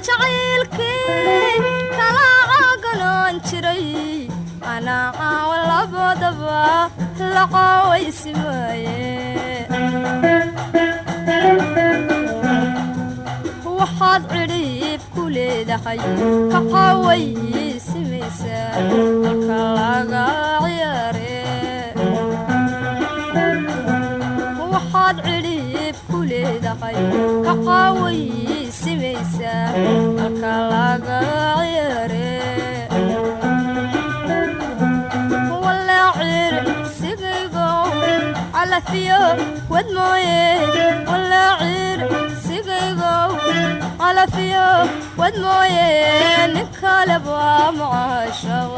جعيلك كلا عقلان جري أنا ولا بدبا لقاوي سمايه waxaad cirib ku leedahay ka qawaysimaysaa halka laga ciyaare waxaad cirib ku leedahay ka qawaysimaysaa halka laga ciyaare walaacir sigaygo calafiyo wadmooye walaacir sigaygo على فيو ودمويه نكالب ومعاشق